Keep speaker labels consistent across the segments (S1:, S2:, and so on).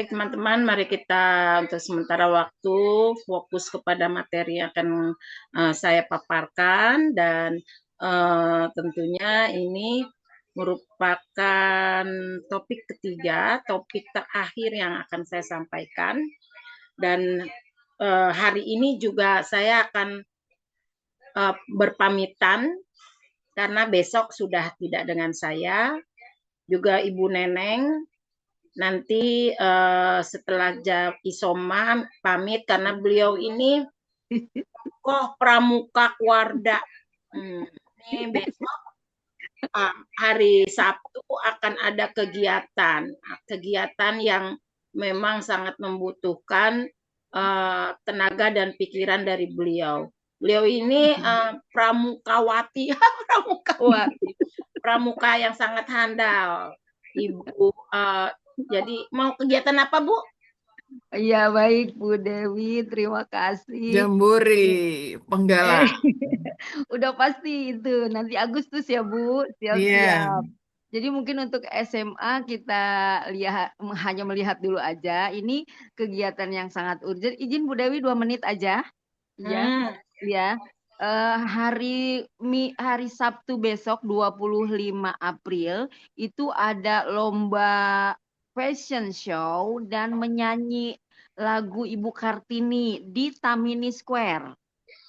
S1: Teman-teman, mari kita untuk sementara waktu fokus kepada materi yang akan saya paparkan dan tentunya ini merupakan topik ketiga, topik terakhir yang akan saya sampaikan dan hari ini juga saya akan berpamitan karena besok sudah tidak dengan saya, juga Ibu Neneng. Nanti setelah jam Isoma pamit karena beliau ini kok pramuka Warda. Ini besok hari Sabtu akan ada kegiatan yang memang sangat membutuhkan tenaga dan pikiran dari beliau. Beliau ini pramukawati, pramuka yang sangat handal. Ibu, jadi mau kegiatan apa, Bu?
S2: Iya baik Bu Dewi, terima kasih.
S3: Jambore,
S2: Eh,
S3: penggalan.
S2: udah pasti itu nanti Agustus ya Bu,
S3: Iya.
S2: siap-siap. Jadi mungkin untuk SMA kita lihat hanya melihat dulu aja. Ini kegiatan yang sangat urgent. Izin Bu Dewi 2 menit aja. Iya, ya. Hari Sabtu besok 25 April itu ada lomba fashion show dan menyanyi lagu Ibu Kartini di Tamini Square.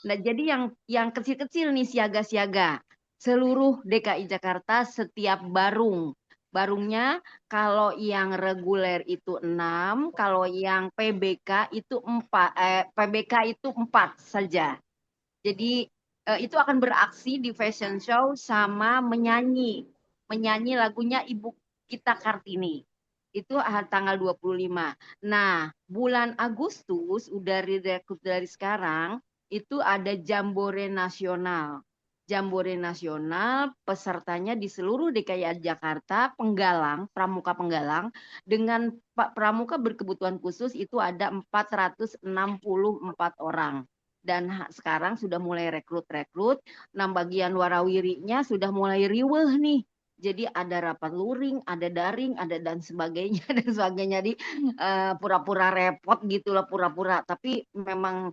S2: Nah, jadi yang kecil-kecil nih siaga-siaga. Seluruh DKI Jakarta setiap barung. Barungnya kalau yang reguler itu 6, kalau yang PBK itu 4, PBK itu 4 saja. Jadi itu akan beraksi di fashion show sama menyanyi. Menyanyi lagunya Ibu kita Kartini. Itu tanggal 25. Nah, bulan Agustus udah direkrut dari sekarang itu ada Jambore Nasional. Jambore Nasional pesertanya di seluruh DKI Jakarta, penggalang, pramuka penggalang dengan Pak Pramuka berkebutuhan khusus itu ada 464 orang dan sekarang sudah mulai rekrut-rekrut. Nah, bagian warawirinya sudah mulai riweh nih. Jadi ada rapat luring, ada daring, ada dan sebagainya dan sebagainya. Jadi pura-pura repot gitulah, pura-pura. Tapi memang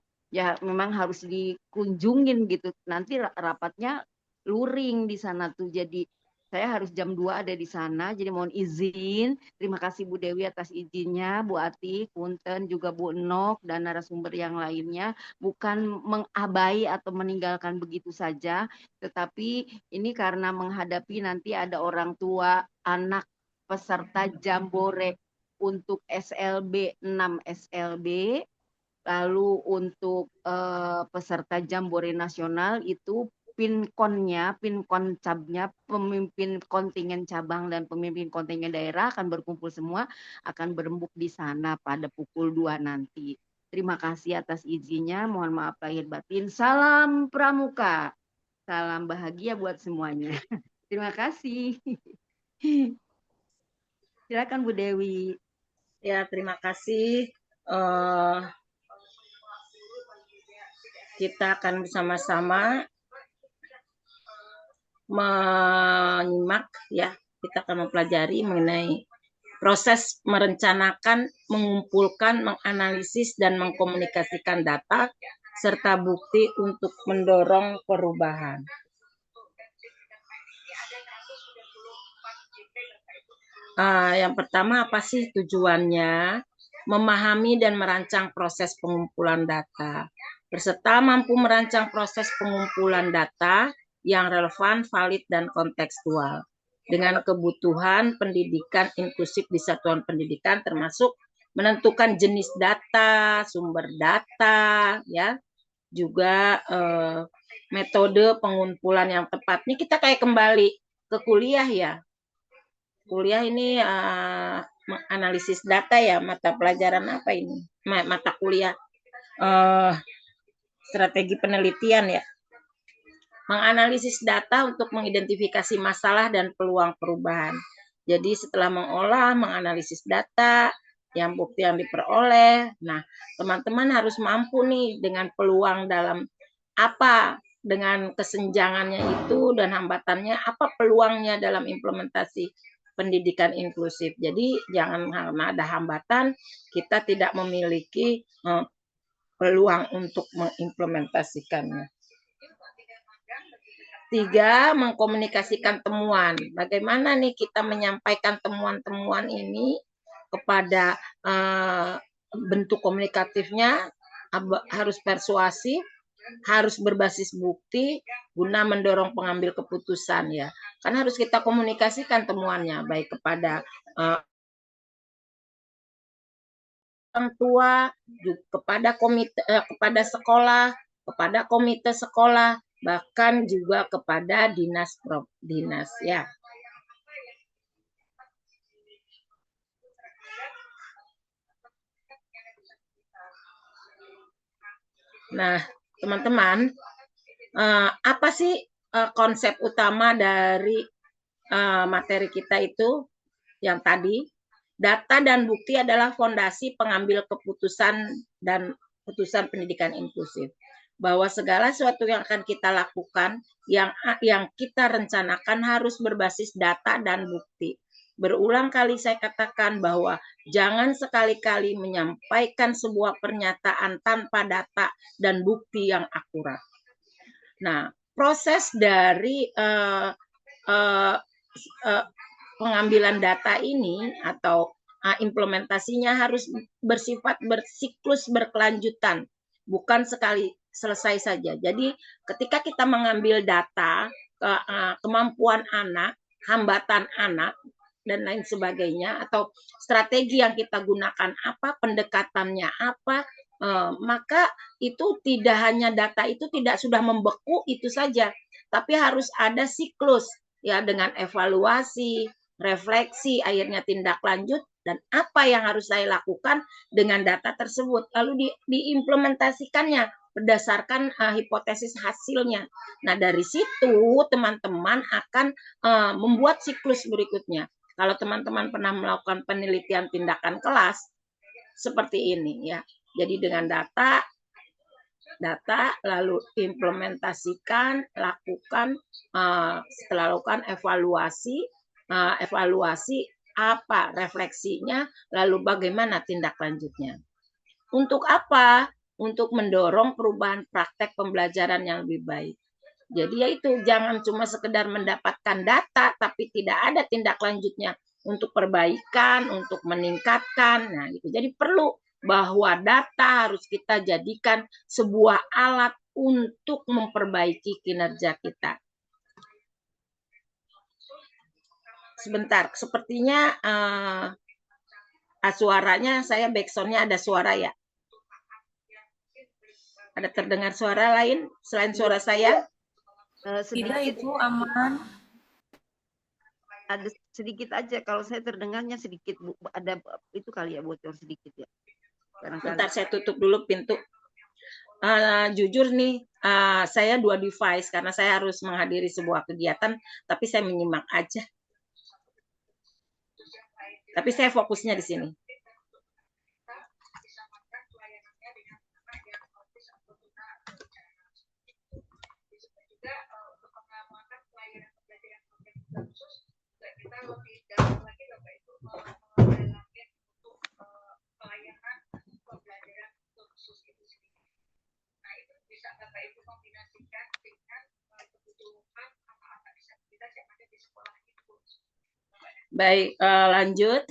S2: harus dikunjungin gitu. Nanti rapatnya luring di sana tuh. Jadi saya harus jam 2 ada di sana. Jadi mohon izin. Terima kasih Bu Dewi atas izinnya, Bu Ati, Punten, juga Bu Nok, dan narasumber yang lainnya. Bukan mengabai atau meninggalkan begitu saja, tetapi ini karena menghadapi nanti ada orang tua, anak peserta Jambore untuk SLB 6 SLB, lalu untuk peserta Jambore Nasional itu pinkon cabnya, pemimpin kontingen cabang dan pemimpin kontingen daerah akan berkumpul semua, akan berembuk di sana pada pukul 2 nanti. Terima kasih atas izinnya, mohon maaf lahir batin. Salam Pramuka, salam bahagia buat semuanya. Terima kasih. Silakan Bu Dewi.
S1: Ya, terima kasih. Kita akan bersama-sama menyimak ya, kita akan mempelajari mengenai proses merencanakan, mengumpulkan, menganalisis dan mengkomunikasikan data serta bukti untuk mendorong perubahan. Yang pertama, apa sih tujuannya? Memahami dan merancang proses pengumpulan data. Peserta mampu merancang proses pengumpulan data yang relevan, valid, dan kontekstual dengan kebutuhan pendidikan inklusif di satuan pendidikan, termasuk menentukan jenis data, sumber data, ya, juga metode pengumpulan yang tepat. Ini kita kayak kembali ke kuliah ya. Kuliah ini analisis data ya, mata pelajaran apa ini? Mata kuliah strategi penelitian ya. Menganalisis data untuk mengidentifikasi masalah dan peluang perubahan. Jadi setelah mengolah, menganalisis data, yang bukti yang diperoleh, nah teman-teman harus mampu nih dengan peluang dalam apa, dengan kesenjangannya itu dan hambatannya, apa peluangnya dalam implementasi pendidikan inklusif. Jadi jangan karena ada hambatan kita tidak memiliki peluang untuk mengimplementasikannya. 3, mengkomunikasikan temuan. Bagaimana nih kita menyampaikan temuan-temuan ini kepada bentuk komunikatifnya harus persuasif, harus berbasis bukti guna mendorong pengambil keputusan ya. Kan harus kita komunikasikan temuannya baik kepada orang tua, kepada komite, kepada sekolah, kepada komite sekolah, bahkan juga kepada dinas ya. Nah, teman-teman, apa sih konsep utama dari materi kita itu yang tadi? Data dan bukti adalah fondasi pengambil keputusan dan putusan pendidikan inklusif. Bahwa segala sesuatu yang akan kita lakukan, yang kita rencanakan harus berbasis data dan bukti. Berulang kali saya katakan bahwa jangan sekali-kali menyampaikan sebuah pernyataan tanpa data dan bukti yang akurat. Nah, proses dari pengambilan data ini atau implementasinya harus bersifat bersiklus berkelanjutan, bukan sekali selesai saja. Jadi ketika kita mengambil data, kemampuan anak, hambatan anak, dan lain sebagainya, atau strategi yang kita gunakan apa, pendekatannya apa, maka itu tidak hanya data itu tidak sudah membeku itu saja, tapi harus ada siklus ya dengan evaluasi, refleksi, akhirnya tindak lanjut, dan apa yang harus saya lakukan dengan data tersebut. Lalu diimplementasikannya berdasarkan hipotesis hasilnya. Nah, dari situ teman-teman akan membuat siklus berikutnya. Kalau teman-teman pernah melakukan penelitian tindakan kelas, seperti ini ya. Jadi dengan data, lalu implementasikan, lakukan, setelah lakukan evaluasi, apa refleksinya, lalu bagaimana tindak lanjutnya. Untuk apa? Untuk mendorong perubahan praktek pembelajaran yang lebih baik. Jadi yaitu jangan cuma sekedar mendapatkan data tapi tidak ada tindak lanjutnya untuk perbaikan, untuk meningkatkan. Nah, gitu. Jadi perlu bahwa data harus kita jadikan sebuah alat untuk memperbaiki kinerja kita. Sebentar, sepertinya suaranya saya backsound-nya ada suara ya. Ada terdengar suara lain selain suara saya?
S3: Tidak, Ibu, aman.
S2: Ada sedikit aja, kalau saya terdengarnya sedikit, Bu. Ada itu kali ya, bocor sedikit ya.
S1: Bentar, saya tutup dulu pintu. Jujur nih, saya 2 device karena saya harus menghadiri sebuah kegiatan, tapi saya menyimak aja. Tapi saya fokusnya di sini. Baik, lanjut.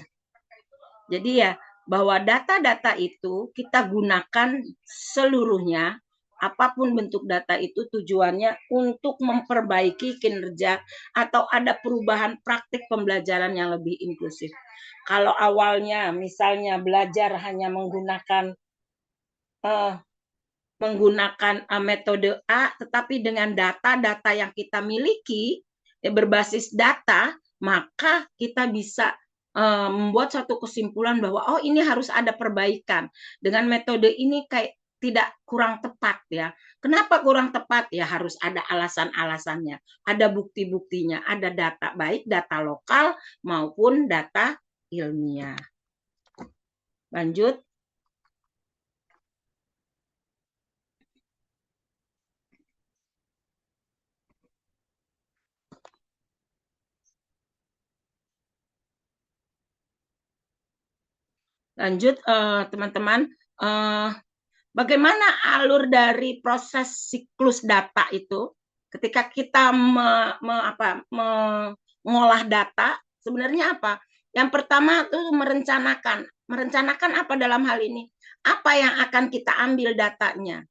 S1: Jadi ya, bahwa data-data itu kita gunakan seluruhnya, apapun bentuk data itu tujuannya untuk memperbaiki kinerja atau ada perubahan praktik pembelajaran yang lebih inklusif. Kalau awalnya misalnya belajar hanya menggunakan metode A, tetapi dengan data-data yang kita miliki berbasis data, maka kita bisa membuat satu kesimpulan bahwa oh ini harus ada perbaikan. Dengan metode ini kayak tidak kurang tepat ya. Kenapa kurang tepat? Ya harus ada alasan-alasannya, ada bukti-buktinya, ada data baik data lokal maupun data ilmiah. Lanjut. Lanjut teman-teman, bagaimana alur dari proses siklus data itu ketika kita mengolah data sebenarnya apa? Yang pertama itu merencanakan. Merencanakan apa dalam hal ini? Apa yang akan kita ambil datanya?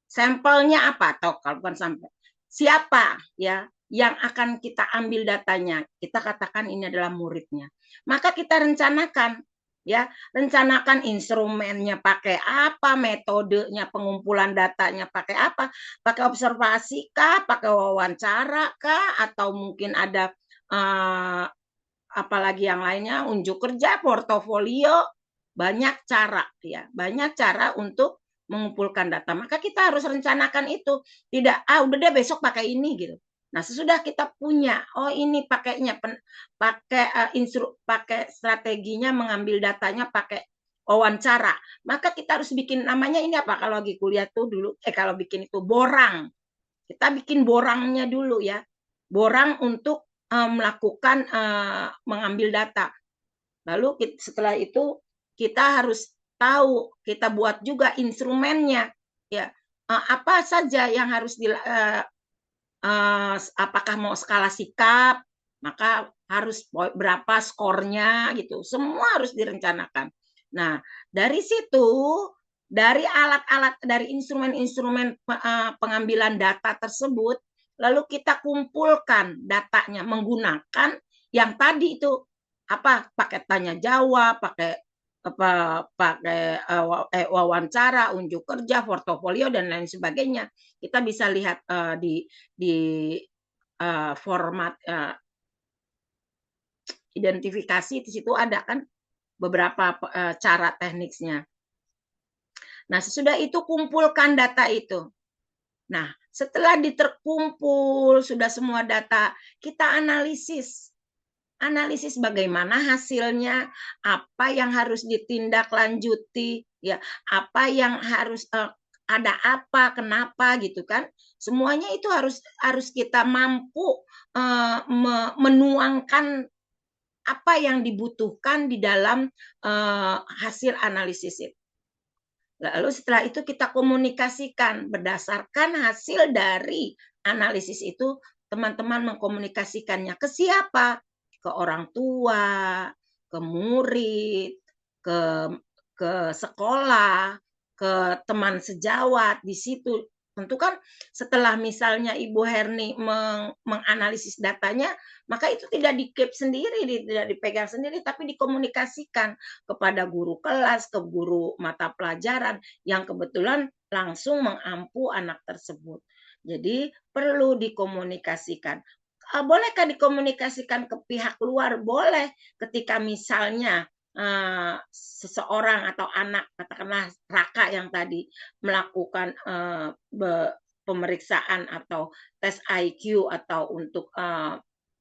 S1: Sampelnya apa? Atau kalau bukan sampel, siapa ya yang akan kita ambil datanya? Kita katakan ini adalah muridnya. Maka kita rencanakan ya, rencanakan instrumennya pakai apa, metodenya pengumpulan datanya pakai apa, pakai observasi kah, pakai wawancara kah, atau mungkin ada apalagi yang lainnya, unjuk kerja, portofolio, banyak cara ya, banyak cara untuk mengumpulkan data. Maka kita harus rencanakan itu. Tidak, udah deh besok pakai ini gitu. Nah, sesudah kita punya, oh ini pakainya pakai strateginya mengambil datanya pakai wawancara. Maka kita harus bikin namanya ini apa? Kalau lagi kuliah tuh dulu kalau bikin itu borang. Kita bikin borangnya dulu ya. Borang untuk melakukan mengambil data. Lalu setelah itu kita harus tahu, kita buat juga instrumennya ya. Apa saja yang harus apakah mau skala sikap, maka harus berapa skornya gitu. Semua harus direncanakan. Nah, dari situ, dari alat-alat, dari instrumen-instrumen pengambilan data tersebut, lalu kita kumpulkan datanya menggunakan yang tadi itu apa, pakai tanya jawab, pakai wawancara, unjuk kerja, portofolio dan lain sebagainya. Kita bisa lihat di format identifikasi, di situ ada kan beberapa cara tekniknya. Nah, sesudah itu kumpulkan data itu. Nah, setelah diterkumpul sudah semua data, kita analisis. Analisis bagaimana hasilnya, apa yang harus ditindaklanjuti, ya, apa yang harus ada apa, kenapa gitu kan. Semuanya itu harus kita mampu menuangkan apa yang dibutuhkan di dalam hasil analisis itu. Lalu setelah itu kita komunikasikan berdasarkan hasil dari analisis itu, teman-teman mengkomunikasikannya ke siapa? Ke orang tua, ke murid, ke sekolah, ke teman sejawat. Di situ tentu kan setelah misalnya Ibu Herni menganalisis datanya, maka itu tidak di-keep sendiri, tidak dipegang sendiri, tapi dikomunikasikan kepada guru kelas, ke guru mata pelajaran yang kebetulan langsung mengampu anak tersebut. Jadi perlu dikomunikasikan. Bolehkah dikomunikasikan ke pihak luar? Boleh, ketika misalnya seseorang atau anak, katakanlah Raka yang tadi melakukan pemeriksaan atau tes IQ atau untuk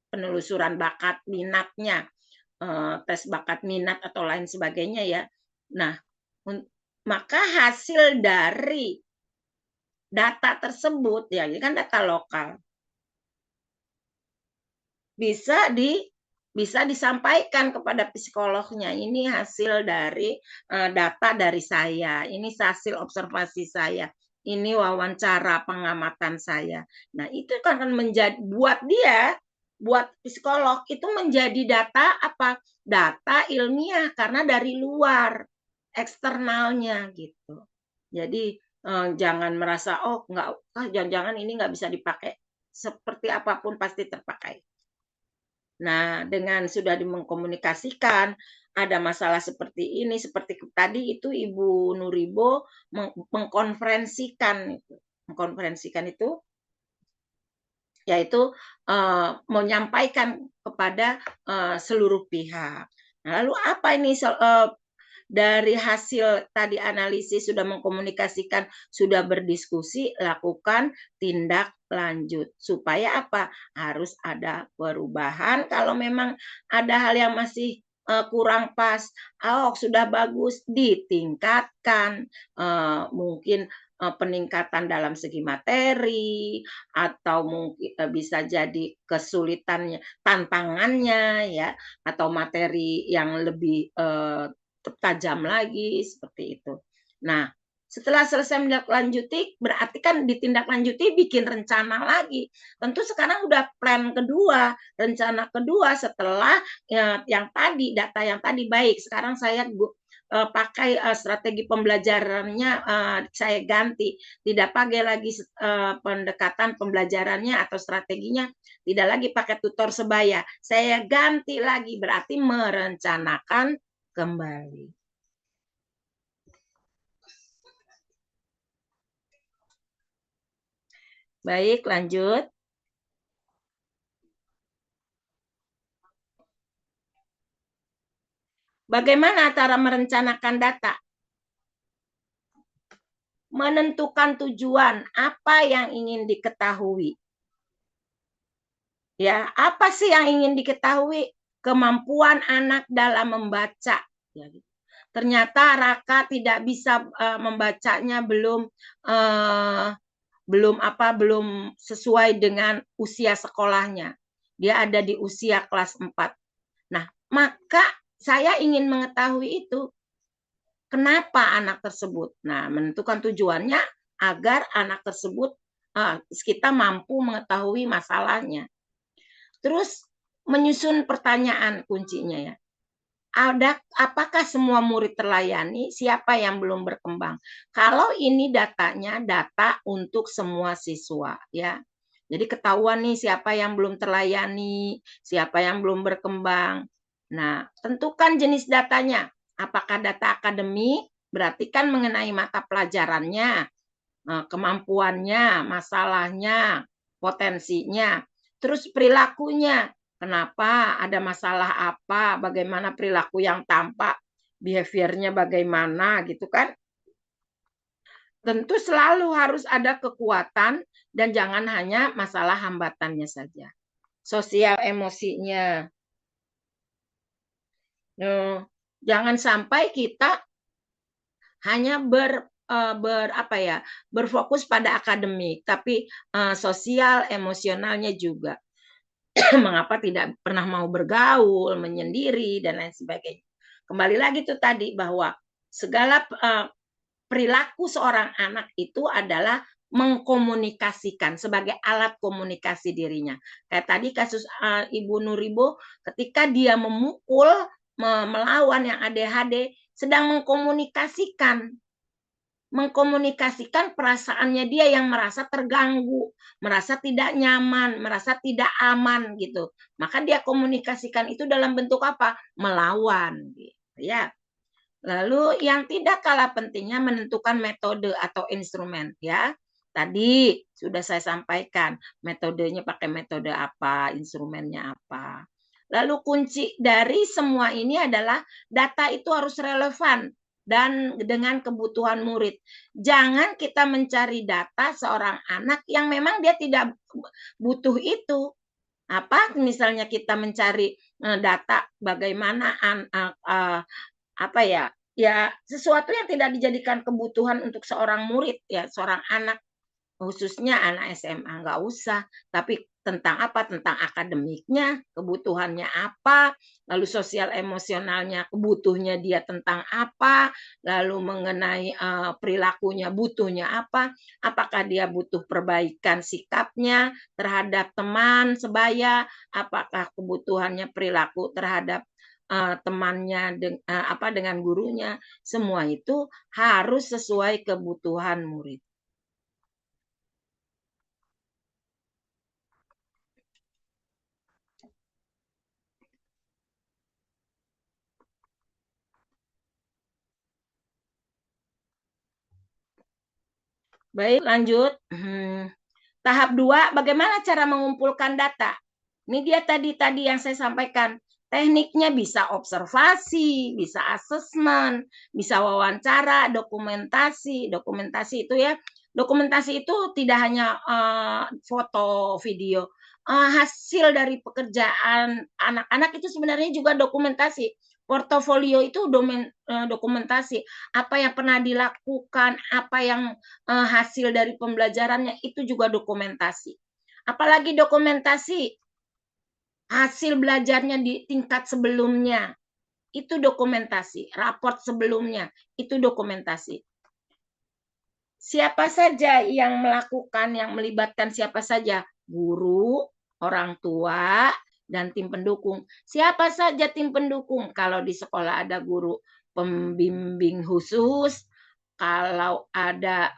S1: penelusuran bakat minatnya, tes bakat minat atau lain sebagainya ya. Nah, maka hasil dari data tersebut ya, ini kan data lokal, bisa disampaikan kepada psikolognya. Ini hasil dari data dari saya, ini hasil observasi saya, ini wawancara pengamatan saya. Nah, itu kan menjadi buat psikolog itu menjadi data apa? Data ilmiah karena dari luar, eksternalnya gitu. Jadi jangan merasa jangan-jangan ini nggak bisa dipakai. Seperti apapun pasti terpakai. Nah, dengan sudah dimengkomunikasikan, ada masalah seperti ini, seperti tadi itu Ibu Nuribo mengkonferensikan itu, yaitu menyampaikan kepada seluruh pihak. Nah, lalu apa ini dari hasil tadi analisis sudah mengkomunikasikan, sudah berdiskusi, lakukan tindak lanjut. Supaya apa? Harus ada perubahan kalau memang ada hal yang masih kurang pas. Sudah bagus, ditingkatkan. Mungkin peningkatan dalam segi materi, atau mungkin bisa jadi kesulitannya, tantangannya ya, atau materi yang lebih tajam lagi seperti itu. Nah, setelah selesai menindaklanjuti, berarti kan ditindaklanjuti bikin rencana lagi. Tentu sekarang udah plan kedua, rencana kedua setelah yang tadi, data yang tadi baik. Sekarang saya pakai strategi pembelajarannya, saya ganti. Tidak pakai lagi pendekatan pembelajarannya atau strateginya, tidak lagi pakai tutor sebaya. Saya ganti lagi, berarti merencanakan kembali. Baik, lanjut. Bagaimana cara merencanakan data? Menentukan tujuan, apa yang ingin diketahui. Ya, apa sih yang ingin diketahui? Kemampuan anak dalam membaca. Ya, gitu. Ternyata Raka tidak bisa membacanya belum sesuai dengan usia sekolahnya. Dia ada di usia kelas 4. Nah, maka saya ingin mengetahui itu. Kenapa anak tersebut? Nah, menentukan tujuannya agar anak tersebut kita mampu mengetahui masalahnya. Terus menyusun pertanyaan kuncinya ya. Apakah semua murid terlayani? Siapa yang belum berkembang? Kalau ini datanya data untuk semua siswa ya. Jadi ketahuan nih siapa yang belum terlayani, siapa yang belum berkembang. Nah, tentukan jenis datanya. Apakah data akademik? Berarti kan mengenai mata pelajarannya, kemampuannya, masalahnya, potensinya. Terus perilakunya. Kenapa, ada masalah apa, bagaimana perilaku yang tampak, behaviornya bagaimana gitu kan. Tentu selalu harus ada kekuatan dan jangan hanya masalah hambatannya saja. Sosial emosinya. Jangan sampai kita hanya berfokus pada akademik, tapi sosial emosionalnya juga. Mengapa tidak pernah mau bergaul, menyendiri, dan lain sebagainya. Kembali lagi tuh tadi bahwa segala perilaku seorang anak itu adalah mengkomunikasikan sebagai alat komunikasi dirinya. Kayak tadi kasus Ibu Nuribo, ketika dia memukul, melawan yang ADHD, sedang mengkomunikasikan perasaannya dia yang merasa terganggu, merasa tidak nyaman, merasa tidak aman gitu. Maka dia komunikasikan itu dalam bentuk apa? Melawan gitu ya. Lalu yang tidak kalah pentingnya menentukan metode atau instrumen ya. Tadi sudah saya sampaikan metodenya pakai metode apa, instrumennya apa. Lalu kunci dari semua ini adalah data itu harus relevan dan dengan kebutuhan murid. Jangan kita mencari data seorang anak yang memang dia tidak butuh itu. Apa misalnya kita mencari data bagaimana sesuatu yang tidak dijadikan kebutuhan untuk seorang murid ya, seorang anak, khususnya anak SMA, nggak usah. Tapi tentang apa? Tentang akademiknya, kebutuhannya apa, lalu sosial emosionalnya, kebutuhnya dia tentang apa, lalu mengenai perilakunya, butuhnya apa, apakah dia butuh perbaikan sikapnya terhadap teman sebaya, apakah kebutuhannya perilaku terhadap temannya dengan gurunya, semua itu harus sesuai kebutuhan murid. Baik, lanjut. Tahap 2, bagaimana cara mengumpulkan data? Ini dia tadi yang saya sampaikan. Tekniknya bisa observasi, bisa asesmen, bisa wawancara, dokumentasi. Dokumentasi itu ya, dokumentasi itu tidak hanya foto, video. Hasil dari pekerjaan anak-anak itu sebenarnya juga dokumentasi. Portofolio itu dokumentasi. Apa yang pernah dilakukan, apa yang hasil dari pembelajarannya itu juga dokumentasi. Apalagi dokumentasi hasil belajarnya di tingkat sebelumnya. itu dokumentasi. Raport sebelumnya, itu dokumentasi. Siapa saja yang melakukan, yang melibatkan siapa saja? Guru, orang tua, dan tim pendukung. Siapa saja tim pendukung? Kalau di sekolah ada guru pembimbing khusus, kalau ada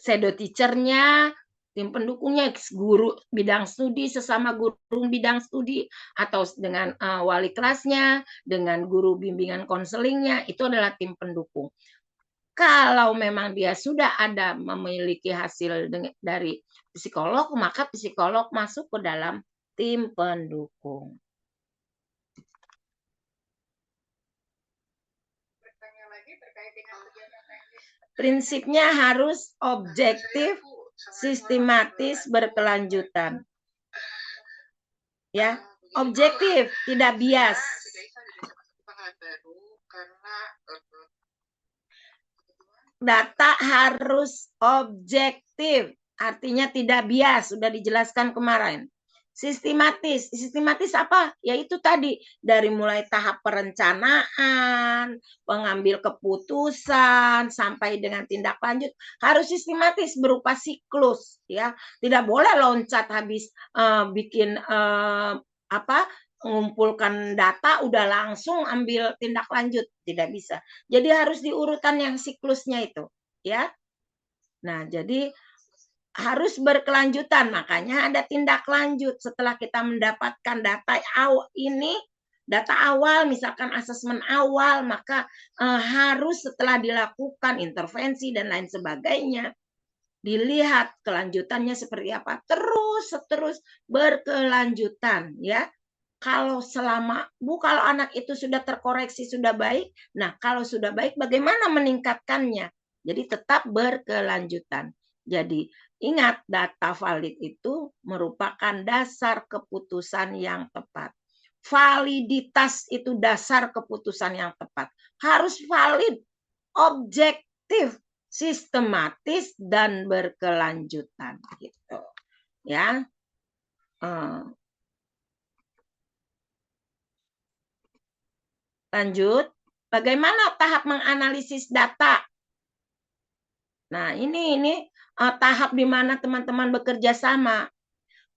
S1: shadow teacher-nya, tim pendukungnya, guru bidang studi, sesama guru bidang studi, atau dengan wali kelasnya, dengan guru bimbingan konselingnya, itu adalah tim pendukung. Kalau memang dia sudah ada memiliki hasil dari psikolog, maka psikolog masuk ke dalam tim pendukung. Prinsipnya harus objektif, sistematis, berkelanjutan. Ya, objektif, tidak bias. Data harus objektif, artinya tidak bias, sudah dijelaskan kemarin. Sistematis, sistematis apa? Yaitu tadi dari mulai tahap perencanaan, pengambil keputusan sampai dengan tindak lanjut harus sistematis berupa siklus, ya. Tidak boleh loncat habis bikin mengumpulkan data udah langsung ambil tindak lanjut, tidak bisa. Jadi harus diurutan yang siklusnya itu, ya. Nah, jadi harus berkelanjutan, makanya ada tindak lanjut setelah kita mendapatkan data awal, misalkan asesmen awal, maka harus setelah dilakukan intervensi dan lain sebagainya, dilihat kelanjutannya seperti apa, terus berkelanjutan, ya. Kalau kalau anak itu sudah terkoreksi, sudah baik, nah kalau sudah baik bagaimana meningkatkannya? Jadi tetap berkelanjutan. Jadi ingat, data valid itu merupakan dasar keputusan yang tepat. Validitas itu dasar keputusan yang tepat. Harus valid, objektif, sistematis, dan berkelanjutan. Gitu. Ya. Lanjut, bagaimana tahap menganalisis data? Nah, ini tahap di mana teman-teman bekerja sama.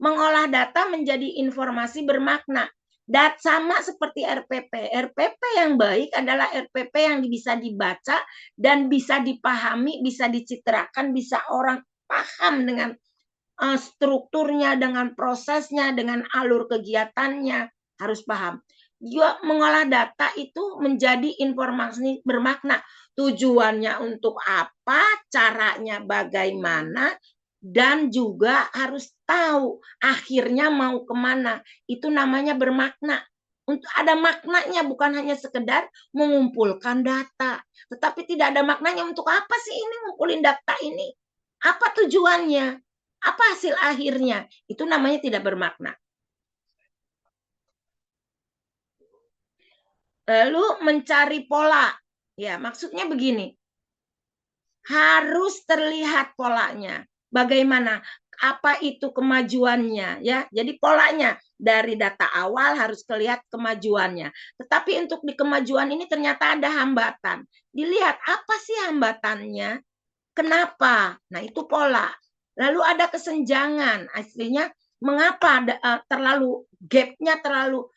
S1: Mengolah data menjadi informasi bermakna. Dan sama seperti RPP. RPP yang baik adalah RPP yang bisa dibaca dan bisa dipahami, bisa dicitrakan, bisa orang paham dengan strukturnya, dengan prosesnya, dengan alur kegiatannya, harus paham. Juga mengolah data itu menjadi informasi bermakna. Tujuannya untuk apa, caranya bagaimana, dan juga harus tahu akhirnya mau kemana. Itu namanya bermakna. Untuk ada maknanya, bukan hanya sekedar mengumpulkan data. Tetapi tidak ada maknanya, untuk apa sih ini ngumpulin data ini? Apa tujuannya? Apa hasil akhirnya? Itu namanya tidak bermakna. Lalu mencari pola. Ya, maksudnya begini. Harus terlihat polanya. Bagaimana? Apa itu kemajuannya, ya? Jadi polanya dari data awal harus kelihatan kemajuannya. Tetapi untuk di kemajuan ini ternyata ada hambatan. Dilihat apa sih hambatannya? Kenapa? Nah, itu pola. Lalu ada kesenjangan. Aslinya mengapa gapnya terlalu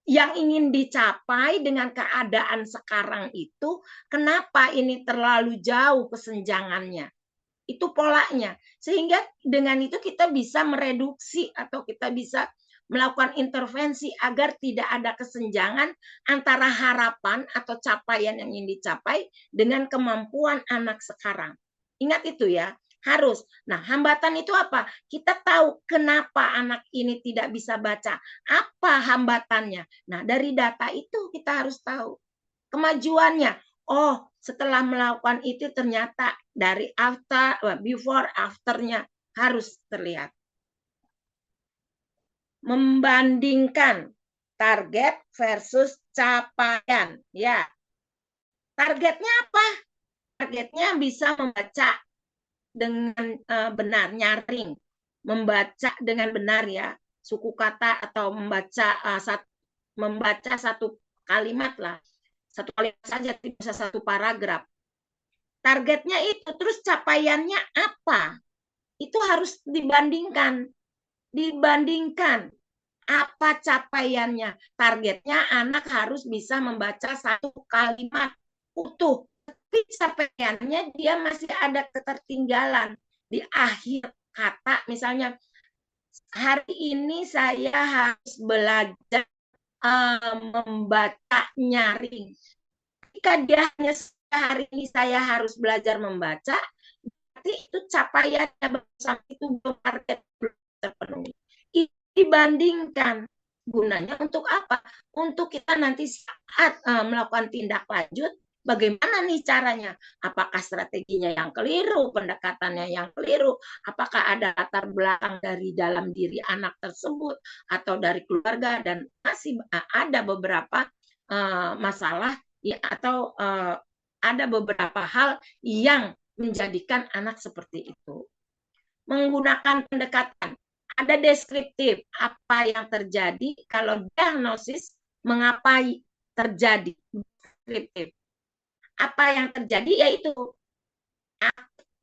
S1: yang ingin dicapai dengan keadaan sekarang itu, kenapa ini terlalu jauh kesenjangannya? Itu polanya. Sehingga dengan itu kita bisa mereduksi atau kita bisa melakukan intervensi agar tidak ada kesenjangan antara harapan atau capaian yang ingin dicapai dengan kemampuan anak sekarang. Ingat itu ya. Harus. Nah, hambatan itu apa? Kita tahu kenapa anak ini tidak bisa baca. Apa hambatannya? Nah, dari data itu kita harus tahu kemajuannya. Oh, setelah melakukan itu ternyata dari before, after-nya harus terlihat. Membandingkan target versus capaian. Ya. Targetnya apa? Targetnya bisa membaca dengan benar, nyaring, membaca dengan benar ya, suku kata atau membaca satu kalimat lah, satu kalimat saja, bisa satu paragraf. Targetnya itu, terus capaiannya apa? Itu harus dibandingkan apa capaiannya. Targetnya anak harus bisa membaca satu kalimat utuh, tapi capaiannya dia masih ada ketertinggalan di akhir kata. Misalnya, hari ini saya harus belajar membaca nyaring. Jika dia hanya hari ini saya harus belajar membaca, berarti itu capaiannya sampai itu belum target, belum terpenuhi. Dibandingkan, gunanya untuk apa? Untuk kita nanti saat melakukan tindak lanjut, bagaimana nih caranya? Apakah strateginya yang keliru, pendekatannya yang keliru, apakah ada latar belakang dari dalam diri anak tersebut atau dari keluarga, dan masih ada beberapa masalah ya, atau ada beberapa hal yang menjadikan anak seperti itu. Menggunakan pendekatan, ada deskriptif, apa yang terjadi. Kalau diagnosis, mengapa terjadi. Deskriptif, apa yang terjadi, yaitu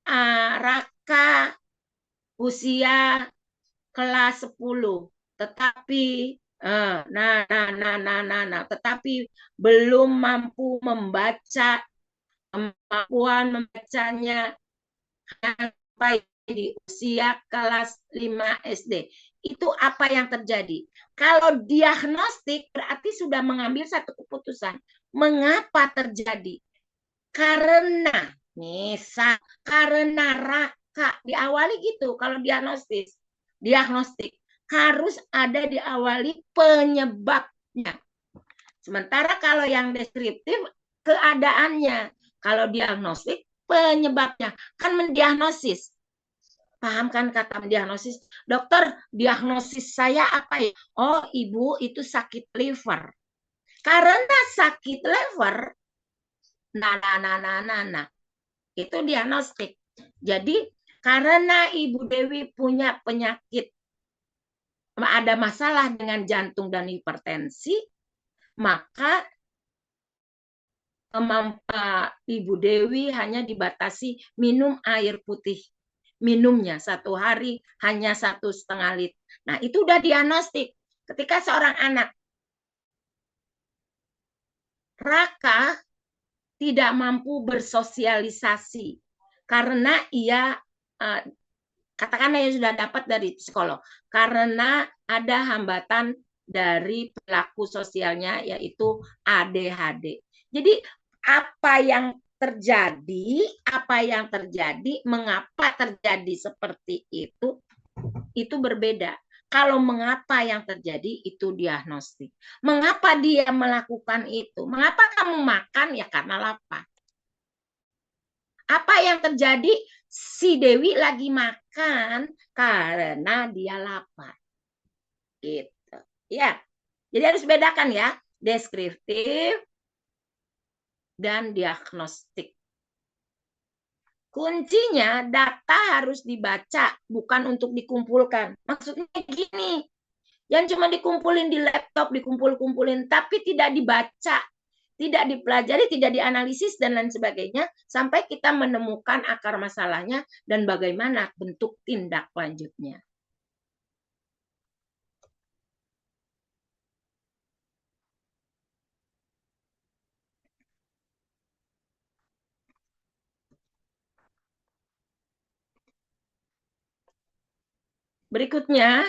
S1: Raka usia kelas 10, tetapi tetapi belum mampu membaca, kemampuan membacanya sampai di usia kelas 5 SD. Itu apa yang terjadi. Kalau diagnostik berarti sudah mengambil satu keputusan. Mengapa terjadi? Karena misal, karena Raka, diawali gitu. Kalau diagnostik harus ada diawali penyebabnya. Sementara kalau yang deskriptif, keadaannya. Kalau diagnostik, penyebabnya. Kan mendiagnosis. Paham kan kata mendiagnosis? Dokter, diagnosis saya apa ya? Oh, ibu itu sakit liver. Karena sakit liver, itu diagnostik. Jadi, karena Ibu Dewi punya penyakit, ada masalah dengan jantung dan hipertensi, maka Ibu Dewi hanya dibatasi minum air putih. Minumnya satu hari hanya 1,5 liter. Nah, itu udah diagnostik. Ketika seorang anak Raka tidak mampu bersosialisasi karena ia katakanlah ia sudah dapat dari psikolog, karena ada hambatan dari perilaku sosialnya, yaitu ADHD. Jadi apa yang terjadi, mengapa terjadi seperti itu berbeda. Kalau mengapa yang terjadi itu diagnostik. Mengapa dia melakukan itu? Mengapa kamu makan? Ya karena lapar. Apa yang terjadi? Si Dewi lagi makan karena dia lapar. Gitu. Ya. Jadi harus bedakan ya, deskriptif dan diagnostik. Kuncinya data harus dibaca, bukan untuk dikumpulkan. Maksudnya gini, yang cuma dikumpulin di laptop, dikumpulin, tapi tidak dibaca, tidak dipelajari, tidak dianalisis, dan lain sebagainya, sampai kita menemukan akar masalahnya dan bagaimana bentuk tindak lanjutnya. Berikutnya,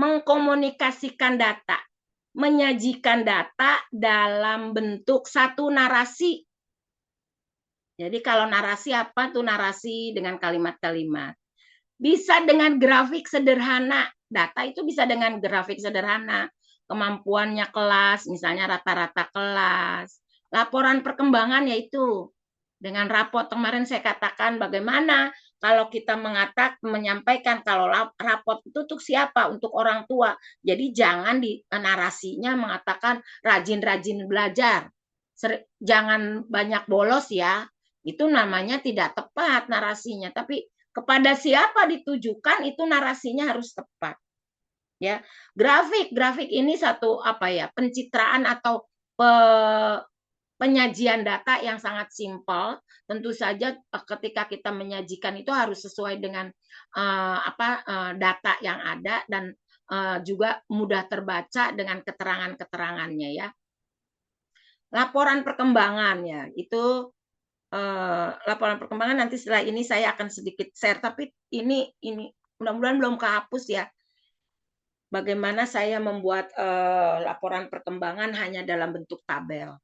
S1: mengkomunikasikan data. Menyajikan data dalam bentuk satu narasi. Jadi kalau narasi apa tuh? Narasi dengan kalimat-kalimat. Bisa dengan grafik sederhana. Data itu bisa dengan grafik sederhana. Kemampuannya kelas, misalnya rata-rata kelas. Laporan perkembangan yaitu dengan rapot. Kemarin saya katakan bagaimana kalau kita menyampaikan kalau rapot itu untuk siapa? Untuk orang tua. Jadi jangan di narasinya mengatakan rajin-rajin belajar. Jangan banyak bolos ya. Itu namanya tidak tepat narasinya. Tapi kepada siapa ditujukan itu narasinya harus tepat. Ya, grafik ini satu apa ya, pencitraan atau penyajian data yang sangat simpel. Tentu saja ketika kita menyajikan itu harus sesuai dengan data yang ada dan juga mudah terbaca dengan keterangan-keterangannya ya. Laporan perkembangan ya, itu laporan perkembangan nanti setelah ini saya akan sedikit share, tapi ini mudah-mudahan belum kehapus ya. Bagaimana saya membuat laporan perkembangan hanya dalam bentuk tabel.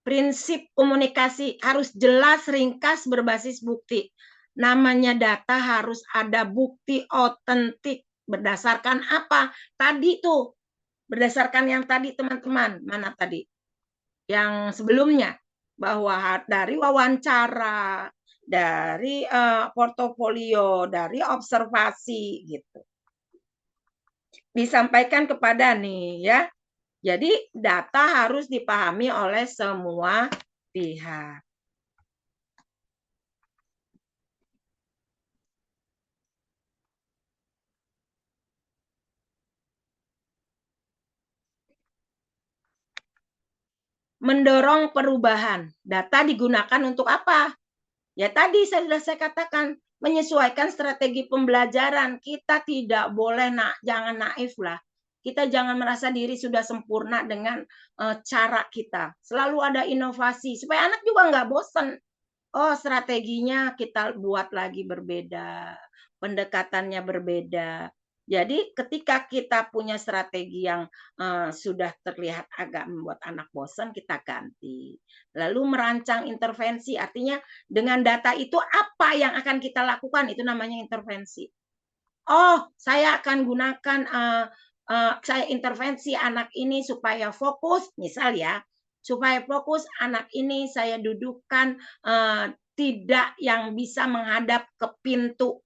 S1: Prinsip komunikasi harus jelas, ringkas, berbasis bukti. Namanya data harus ada bukti otentik. Berdasarkan apa? Tadi tuh, berdasarkan yang tadi teman-teman. Mana tadi? Yang sebelumnya. Bahwa dari wawancara, dari portofolio, dari observasi gitu. Disampaikan kepada nih ya. Jadi data harus dipahami oleh semua pihak. Mendorong perubahan. Data digunakan untuk apa? Ya tadi sudah saya katakan, menyesuaikan strategi pembelajaran. Kita tidak boleh jangan naif lah. Kita jangan merasa diri sudah sempurna dengan cara kita. Selalu ada inovasi supaya anak juga nggak bosan. Oh, strateginya kita buat lagi berbeda, pendekatannya berbeda. Jadi ketika kita punya strategi yang sudah terlihat agak membuat anak bosan, kita ganti. Lalu merancang intervensi, artinya dengan data itu apa yang akan kita lakukan, itu namanya intervensi. Oh, saya akan gunakan, saya intervensi anak ini supaya fokus, misal ya, supaya fokus anak ini saya dudukkan tidak yang bisa menghadap ke pintu.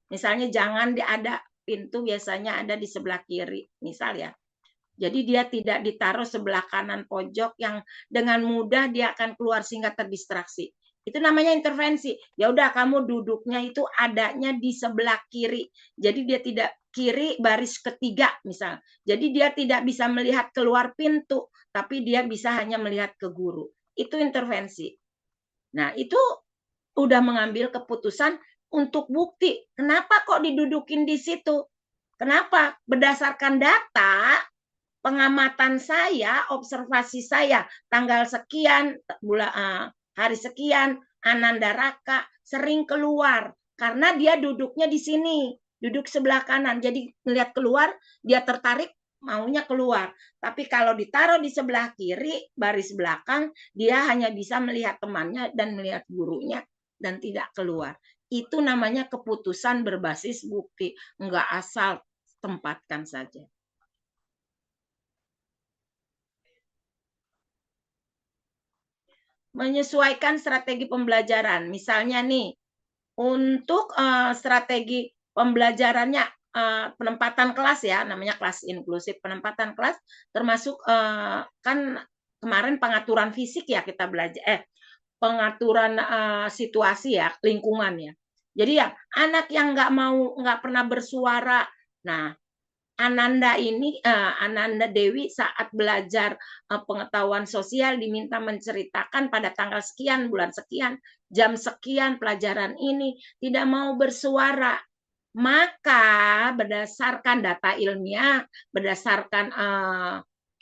S1: Misalnya jangan ada pintu biasanya ada di sebelah kiri, misal ya. Jadi dia tidak ditaruh sebelah kanan pojok yang dengan mudah dia akan keluar sehingga terdistraksi. Itu namanya intervensi. Ya udah kamu duduknya itu adanya di sebelah kiri. Jadi dia tidak kiri baris ketiga misal. Jadi dia tidak bisa melihat keluar pintu, tapi dia bisa hanya melihat ke guru. Itu intervensi. Nah, itu udah mengambil keputusan untuk bukti. Kenapa kok didudukin di situ? Kenapa? Berdasarkan data, pengamatan saya, observasi saya, tanggal sekian, hari sekian, Ananda Raka sering keluar karena dia duduknya di sini, duduk sebelah kanan. Jadi melihat keluar, dia tertarik maunya keluar. Tapi kalau ditaruh di sebelah kiri, baris belakang, dia hanya bisa melihat temannya dan melihat gurunya dan tidak keluar. Itu namanya keputusan berbasis bukti, enggak asal tempatkan saja. Menyesuaikan strategi pembelajaran. Misalnya nih, untuk strategi pembelajarannya penempatan kelas ya, namanya kelas inklusif, penempatan kelas termasuk kan kemarin pengaturan fisik ya kita belajar pengaturan situasi ya, lingkungan ya. Jadi ya anak yang nggak pernah bersuara. Nah, Ananda Dewi saat belajar pengetahuan sosial diminta menceritakan pada tanggal sekian, bulan sekian, jam sekian pelajaran ini tidak mau bersuara. Maka berdasarkan data ilmiah, berdasarkan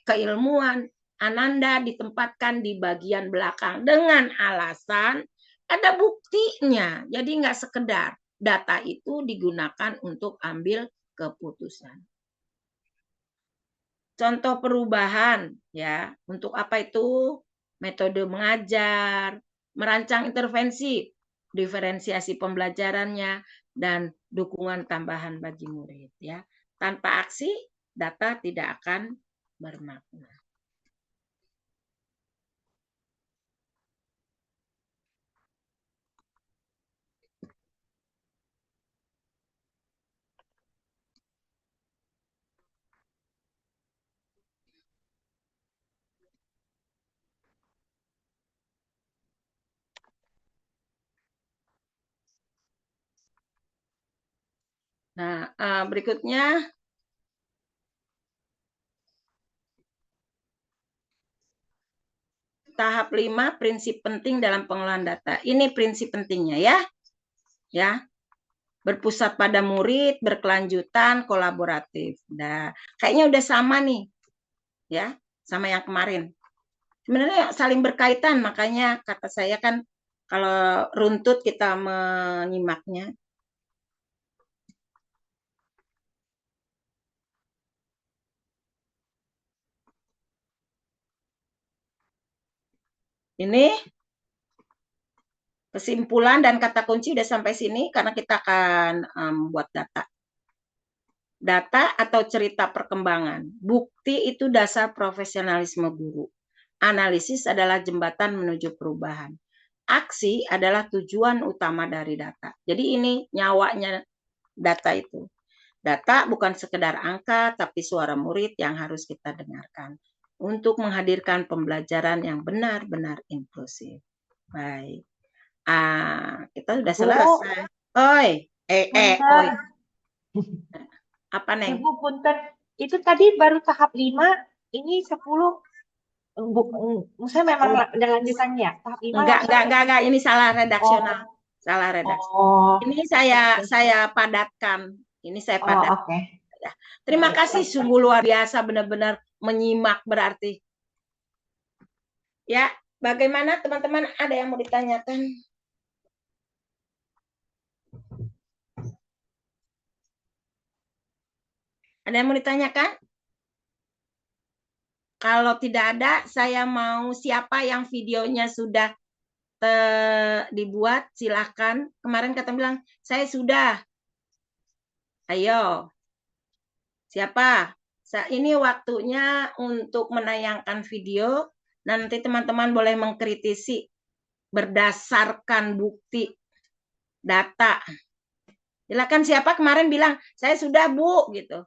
S1: keilmuan, Ananda ditempatkan di bagian belakang dengan alasan ada buktinya. Jadi nggak sekedar data itu digunakan untuk ambil keputusan. Contoh perubahan ya, untuk apa itu? Metode mengajar, merancang intervensi, diferensiasi pembelajarannya dan dukungan tambahan bagi murid ya. Tanpa aksi data tidak akan bermakna. Nah, berikutnya tahap 5 prinsip penting dalam pengelolaan data. Ini prinsip pentingnya ya. Ya. Berpusat pada murid, berkelanjutan, kolaboratif. Nah, kayaknya udah sama nih. Ya, sama yang kemarin. Sebenarnya saling berkaitan, makanya kata saya kan kalau runtut kita menyimaknya. Ini kesimpulan dan kata kunci udah sampai sini karena kita akan buat data. Data atau cerita perkembangan. Bukti itu dasar profesionalisme guru. Analisis adalah jembatan menuju perubahan. Aksi adalah tujuan utama dari data. Jadi ini nyawanya data itu. Data bukan sekedar angka, tapi suara murid yang harus kita dengarkan untuk menghadirkan pembelajaran yang benar-benar inklusif. Baik. Kita sudah selesai. Oi, oi. Apa, Neng?
S4: Ibu punten, itu tadi baru tahap 5, ini 10. Maksudnya memang lanjutannya tahap 5.
S1: Enggak, ini salah redaksional. Salah redaksi. Ini saya padatkan. Ini saya padatkan.
S4: Oke.
S1: Terima kasih, sungguh luar biasa, benar-benar menyimak berarti. Ya, bagaimana teman-teman? Ada yang mau ditanyakan? Ada yang mau ditanyakan? Kalau tidak ada, saya mau siapa yang videonya sudah dibuat, silahkan. Kemarin kata bilang, saya sudah. Ayo. Siapa? Ini waktunya untuk menayangkan video. Nanti teman-teman boleh mengkritisi berdasarkan bukti data. Silakan, siapa kemarin bilang, saya sudah Bu, gitu.